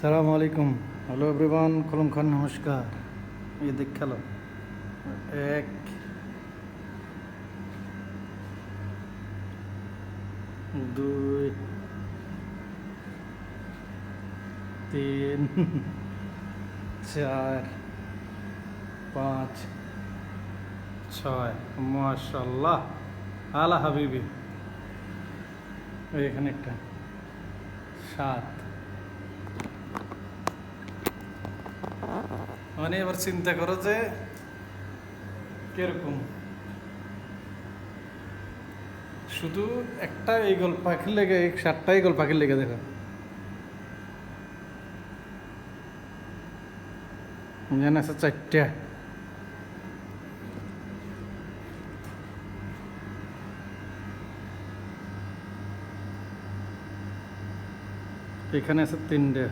সালামু আলাইকুম। Hello everyone, কলম খান নমস্কার। ये देख लो। एक, দুই, তিন, চার, পাঁচ, ছয়। মাশাল্লাহ, আলা হাবিবি। এখানে একটা সাত। মানে এবার চিন্তা করো যে কিরকম, শুধু একটা ঈগল পাখির লেগে, এই সাতটা ঈগল পাখির লেগে দেখো। জান আছে চারটা। এখানে আছে তিনটে।